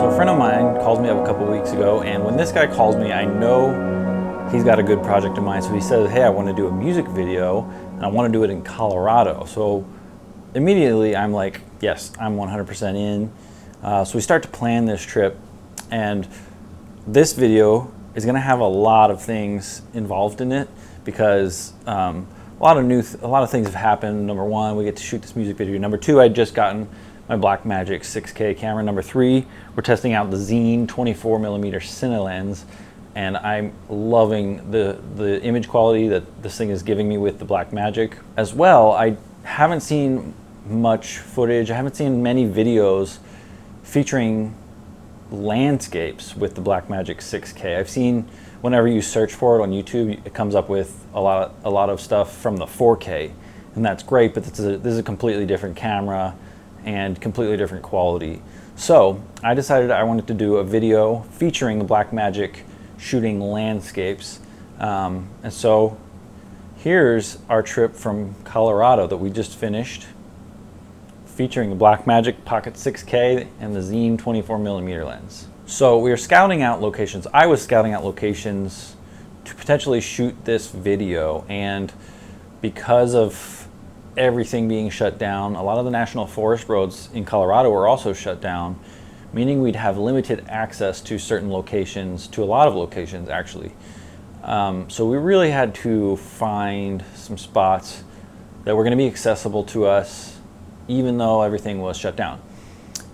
So a friend of mine called me up a couple weeks ago, and when this guy calls me, I know he's got a good project in mind. So he says, hey, I want to do a music video, and I want to do it in Colorado. So immediately I'm like, yes, I'm 100% in. So we start to plan this trip, and this video is going to have a lot of things involved in it because a lot of things have happened. Number one, we get to shoot this music video. Number two, I'd just gotten my Blackmagic 6K camera. Number three, we're testing out the Xeen 24mm Cine lens, and I'm loving the image quality that this thing is giving me with the Blackmagic. As well, I haven't seen much footage. I haven't seen many videos featuring landscapes with the Blackmagic 6K. I've seen whenever you search for it on YouTube, it comes up with a lot of stuff from the 4K, and that's great. But this is a completely different camera and completely different quality. So I decided I wanted to do a video featuring the Blackmagic shooting landscapes. And so here's our trip from Colorado that we just finished, featuring the Blackmagic Pocket 6K and the Xeen 24mm lens. So we were scouting out locations. I was scouting out locations to potentially shoot this video, and because of everything being shut down, a lot of the national forest roads in Colorado were also shut down, meaning we'd have limited access to certain locations, to a lot of locations actually. So we really had to find some spots that were going to be accessible to us even though everything was shut down.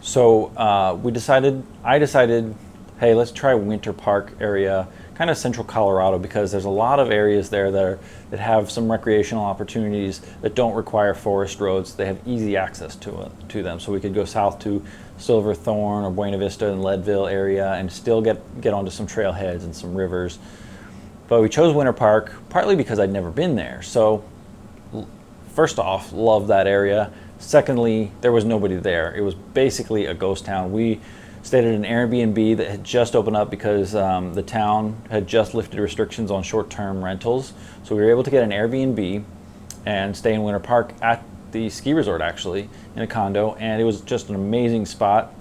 So I decided, hey, let's try Winter Park area, kind of central Colorado, because there's a lot of areas there that have some recreational opportunities that don't require forest roads. They have easy access to them. So we could go south to Silverthorne or Buena Vista and Leadville area and still get onto some trailheads and some rivers. But we chose Winter Park partly because I'd never been there. So first off, love that area. Secondly, there was nobody there. It was basically a ghost town. We stayed at an Airbnb that had just opened up because the town had just lifted restrictions on short-term rentals. So we were able to get an Airbnb and stay in Winter Park at the ski resort, actually, in a condo, and it was just an amazing spot.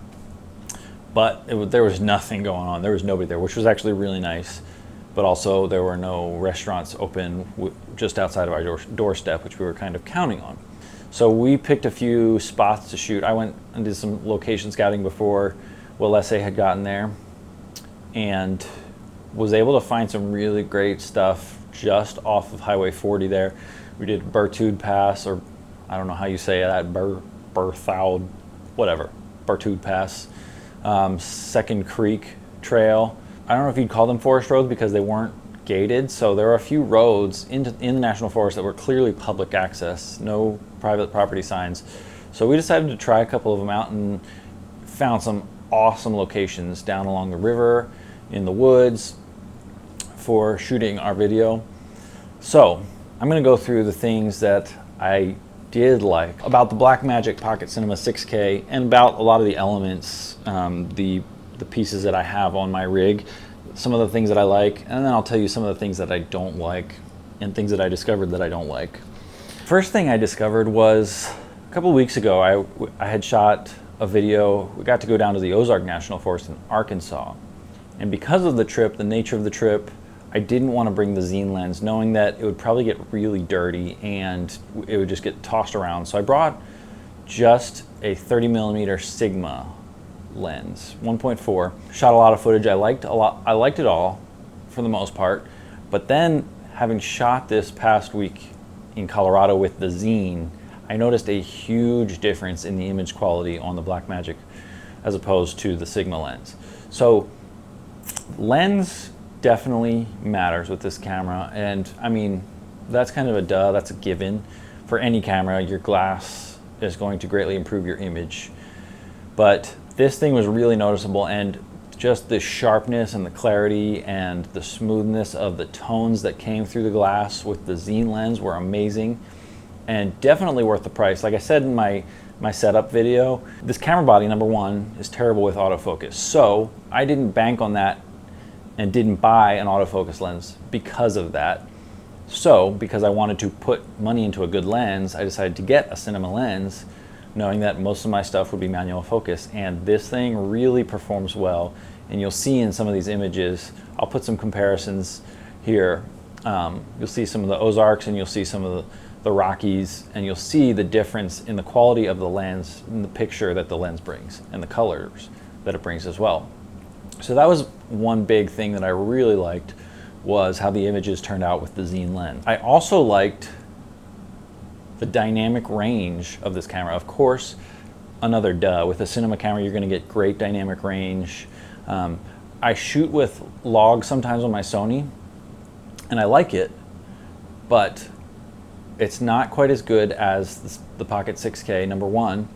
But there was nothing going on. There was nobody there, which was actually really nice. But also there were no restaurants open just outside of our doorstep, which we were kind of counting on. So we picked a few spots to shoot. I went and did some location scouting before Willesse had gotten there, and was able to find some really great stuff just off of Highway 40 there. We did Berthoud Pass, or I don't know how you say that, Berthoud, whatever, Berthoud Pass, Second Creek Trail. I don't know if you'd call them forest roads because they weren't gated. So there were a few roads in the national forest that were clearly public access, no private property signs. So we decided to try a couple of them out and found some awesome locations down along the river, in the woods, for shooting our video. So I'm going to go through the things that I did like about the Blackmagic Pocket Cinema 6K and about a lot of the elements, the pieces that I have on my rig, some of the things that I like, and then I'll tell you some of the things that I don't like and things that I discovered that I don't like. First thing I discovered was a couple of weeks ago, I had shot a video. We got to go down to the Ozark National Forest in Arkansas. And because of the trip, the nature of the trip, I didn't want to bring the Xeen lens, knowing that it would probably get really dirty and it would just get tossed around. So I brought just a 30mm Sigma lens, 1.4. Shot a lot of footage. I liked it all for the most part. But then, having shot this past week in Colorado with the Xeen, I noticed a huge difference in the image quality on the Blackmagic as opposed to the Sigma lens. So lens definitely matters with this camera, and I mean, that's kind of a duh, that's a given. For any camera, your glass is going to greatly improve your image. But this thing was really noticeable, and just the sharpness and the clarity and the smoothness of the tones that came through the glass with the Xeen lens were amazing, and definitely worth the price. Like I said in my setup video, this camera body, number one, is terrible with autofocus. So I didn't bank on that and didn't buy an autofocus lens because of that. So because I wanted to put money into a good lens, I decided to get a cinema lens knowing that most of my stuff would be manual focus, and this thing really performs well. And you'll see in some of these images, I'll put some comparisons here. You'll see some of the Ozarks and you'll see some of the Rockies, and you'll see the difference in the quality of the lens, in the picture that the lens brings, and the colors that it brings as well. So that was one big thing that I really liked, was how the images turned out with the Xeen lens. I also liked the dynamic range of this camera. Of course, another duh, with a cinema camera you're gonna get great dynamic range. I shoot with log sometimes on my Sony, and I like it, but it's not quite as good as the Pocket 6K, number one.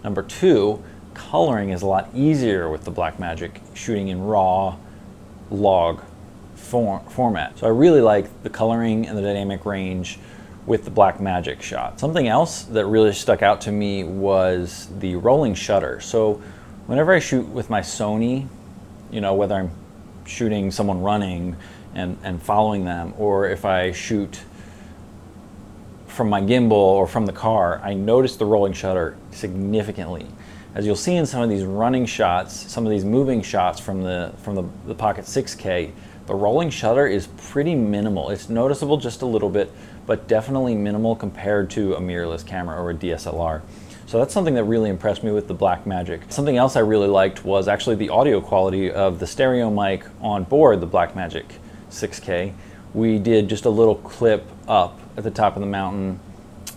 Number two, coloring is a lot easier with the Blackmagic, shooting in raw log format. So I really like the coloring and the dynamic range with the Blackmagic shot. Something else that really stuck out to me was the rolling shutter. So whenever I shoot with my Sony, you know, whether I'm shooting someone running and following them, or if I shoot from my gimbal or from the car, I notice the rolling shutter significantly. As you'll see in some of these running shots, some of these moving shots from the Pocket 6K, the rolling shutter is pretty minimal. It's noticeable just a little bit, but definitely minimal compared to a mirrorless camera or a DSLR. So that's something that really impressed me with the Blackmagic. Something else I really liked was actually the audio quality of the stereo mic on board the Blackmagic 6K. We did just a little clip up at the top of the mountain.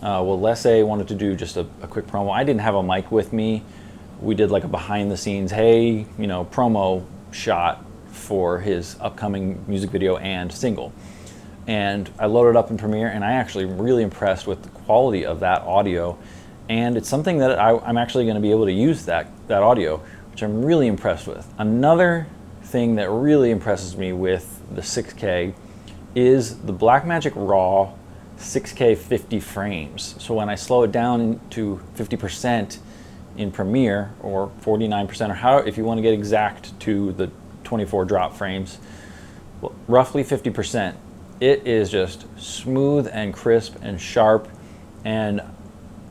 Well, Lesay wanted to do just a quick promo. I didn't have a mic with me. We did like a behind the scenes, hey, you know, promo shot for his upcoming music video and single. And I loaded up in Premiere, and I actually really impressed with the quality of that audio. And it's something that I'm actually going to be able to use that audio, which I'm really impressed with. Another thing that really impresses me with the 6K is the Blackmagic RAW 6K 50 frames. So when I slow it down to 50% in Premiere, or 49%, or how, if you want to get exact to the 24 drop frames, well, roughly 50%, it is just smooth and crisp and sharp, and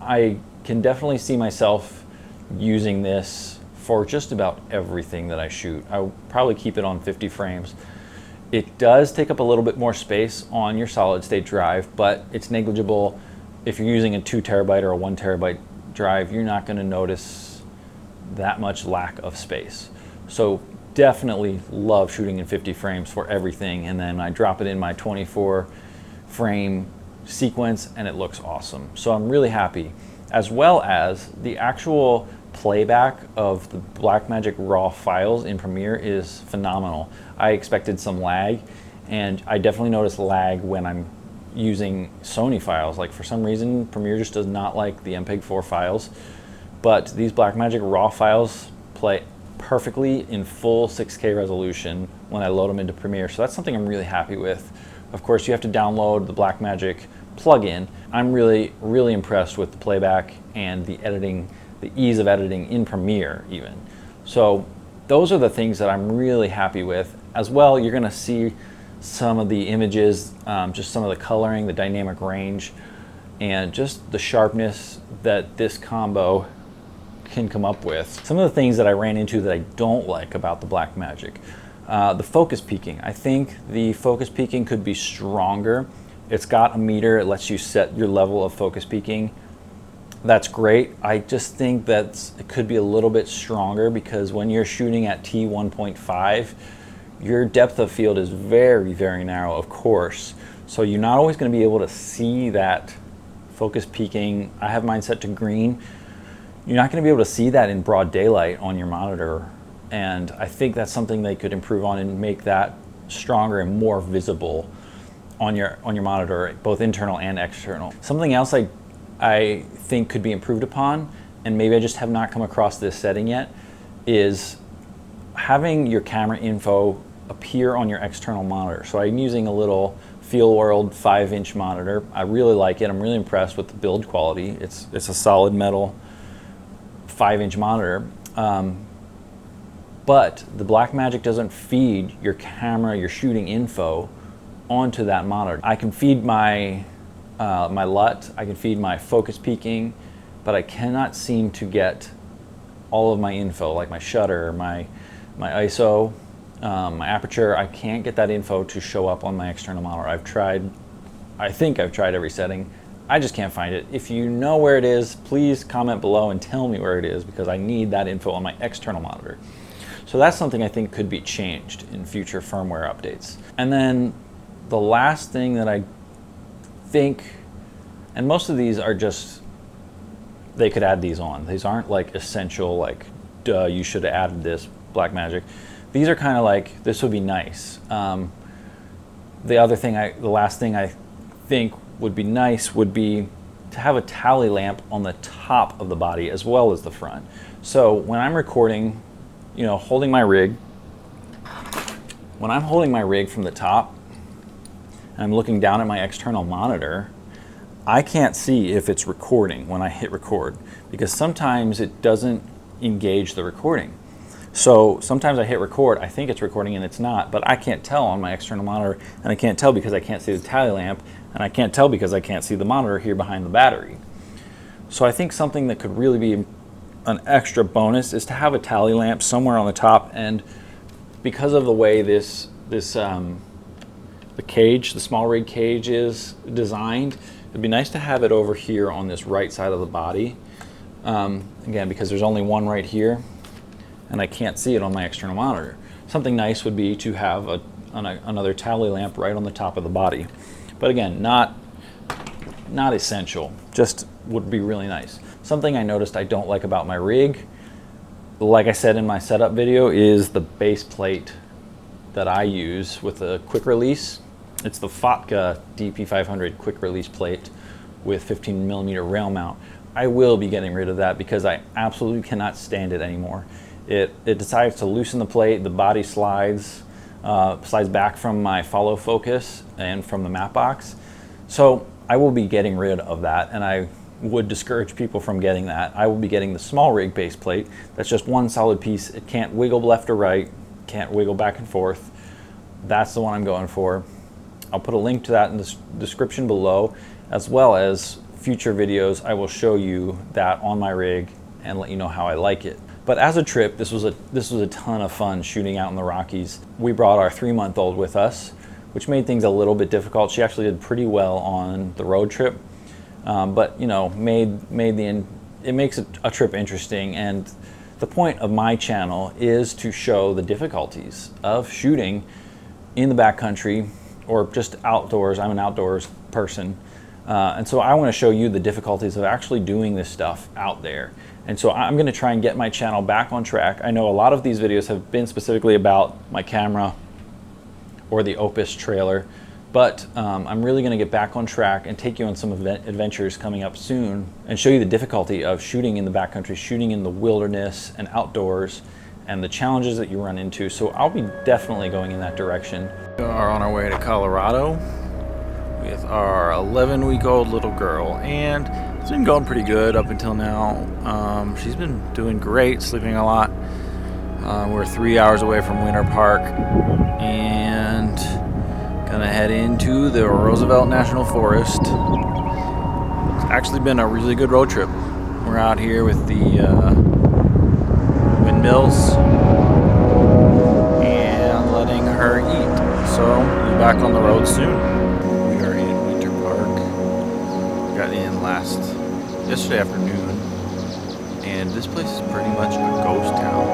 I can definitely see myself using this for just about everything that I shoot. I'll probably keep it on 50 frames. It does take up a little bit more space on your solid state drive, but it's negligible. If you're using a 2 terabyte or a 1 terabyte drive, you're not going to notice that much lack of space. So definitely love shooting in 50 frames for everything, and then I drop it in my 24 frame sequence and it looks awesome. So I'm really happy, as well as the actual playback of the Blackmagic RAW files in Premiere is phenomenal. I expected some lag, and I definitely notice lag when I'm using Sony files. Like, for some reason Premiere just does not like the MPEG-4 files, but these Blackmagic RAW files play perfectly in full 6K resolution when I load them into Premiere. So that's something I'm really happy with. Of course, you have to download the Blackmagic plugin. I'm really impressed with the playback and the editing, the ease of editing in Premiere even. So those are the things that I'm really happy with. As well, you're gonna see some of the images, just some of the coloring, the dynamic range, and just the sharpness that this combo can come up with. Some of the things that I ran into that I don't like about the Blackmagic. The focus peaking. I think the focus peaking could be stronger. It's got a meter, it lets you set your level of focus peaking. That's great. I just think that it could be a little bit stronger, because when you're shooting at T1.5, your depth of field is very narrow, of course. So you're not always going to be able to see that focus peaking. I have mine set to green. You're not going to be able to see that in broad daylight on your monitor. And I think that's something they could improve on and make that stronger and more visible on your monitor, both internal and external. Something else I think could be improved upon, and maybe I just have not come across this setting yet, is having your camera info appear on your external monitor. So I'm using a little Feel World 5-inch monitor. I really like it. I'm really impressed with the build quality. It's a solid metal 5-inch monitor. But the Blackmagic doesn't feed your camera, your shooting info onto that monitor. I can feed my my LUT, I can feed my focus peaking, but I cannot seem to get all of my info, like my shutter, my ISO, my aperture. I can't get that info to show up on my external monitor. I think I've tried every setting. I just can't find it. If you know where it is, please comment below and tell me where it is, because I need that info on my external monitor. So that's something I think could be changed in future firmware updates. And then the last thing that I think, and most of these are just, they could add these on. These aren't like essential, like, duh, you should have added this, Blackmagic. These are kind of like, this would be nice. The last thing I think would be nice would be to have a tally lamp on the top of the body as well as the front. So when I'm recording, you know, holding my rig, when I'm holding my rig from the top and I'm looking down at my external monitor, I can't see if it's recording when I hit record, because sometimes it doesn't engage the recording. So sometimes I hit record, I think it's recording and it's not, but I can't tell on my external monitor, and I can't tell because I can't see the tally lamp, and I can't tell because I can't see the monitor here behind the battery. So I think something that could really be an extra bonus is to have a tally lamp somewhere on the top, and because of the way the cage, the small rig cage is designed, it'd be nice to have it over here on this right side of the body. Again, because there's only one right here, and I can't see it on my external monitor. Something nice would be to have another tally lamp right on the top of the body. But again, not essential, just would be really nice. Something I noticed I don't like about my rig, like I said in my setup video, is the base plate that I use with a quick release. It's the Fotka DP500 quick release plate with 15mm rail mount. I will be getting rid of that because I absolutely cannot stand it anymore. It decides to loosen the plate, the body slides back from my follow focus and from the matte box. So I will be getting rid of that, and I would discourage people from getting that. I will be getting the small rig base plate. That's just one solid piece. It can't wiggle left or right, can't wiggle back and forth. That's the one I'm going for. I'll put a link to that in the description below, as well as future videos. I will show you that on my rig and let you know how I like it. But as a trip, this was a ton of fun shooting out in the Rockies. We brought our 3-month-old with us, which made things a little bit difficult. She actually did pretty well on the road trip, but you know, it makes a trip interesting. And the point of my channel is to show the difficulties of shooting in the backcountry or just outdoors. I'm an outdoors person. And so I want to show you the difficulties of actually doing this stuff out there. And so I'm going to try and get my channel back on track. I know a lot of these videos have been specifically about my camera or the Opus trailer, but I'm really going to get back on track and take you on some adventures coming up soon and show you the difficulty of shooting in the backcountry, shooting in the wilderness and outdoors, and the challenges that you run into. So I'll be definitely going in that direction. We are on our way to Colorado with our 11-week-old little girl, and it's been going pretty good up until now. She's been doing great, sleeping a lot. We're 3 hours away from Winter Park and gonna head into the Roosevelt National Forest. It's actually been a really good road trip. We're out here with the windmills and letting her eat. So we'll be back on the road soon. We are in Winter Park. Got in yesterday afternoon, and this place is pretty much a ghost town.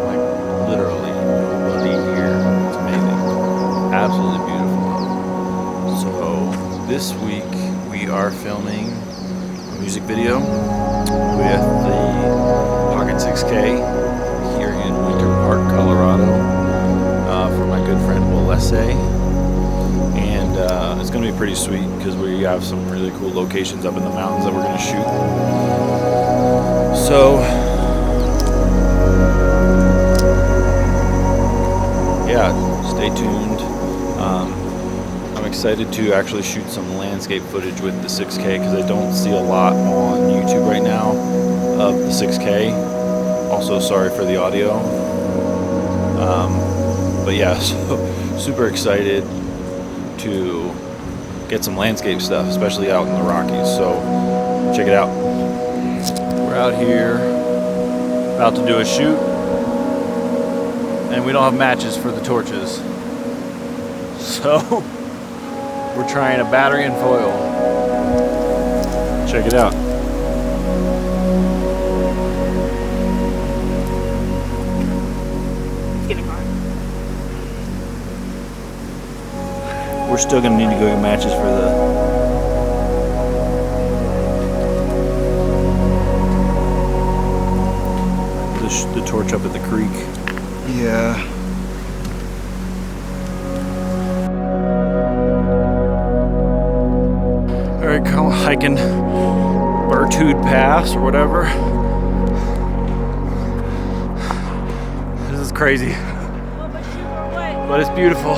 Like literally nobody here. It's amazing. Absolutely beautiful. So this week we are filming a music video with the Pocket 6K here in Winter Park, Colorado, for my good friend Will Lesse. And it's going to be pretty sweet because we have some really cool locations up in the mountains that we're going to shoot. So yeah, stay tuned. I'm excited to actually shoot some landscape footage with the 6K because I don't see a lot on YouTube right now of the 6K. Also, sorry for the audio. But yeah, so super excited to get some landscape stuff, especially out in the Rockies. So Check it out. We're out here about to do a shoot, and we don't have matches for the torches. So we're trying a battery and foil. Check it out. We're still gonna need to go get matches for the torch up at the creek. Yeah. All right, hiking Bertude Pass or whatever. This is crazy, but it's beautiful.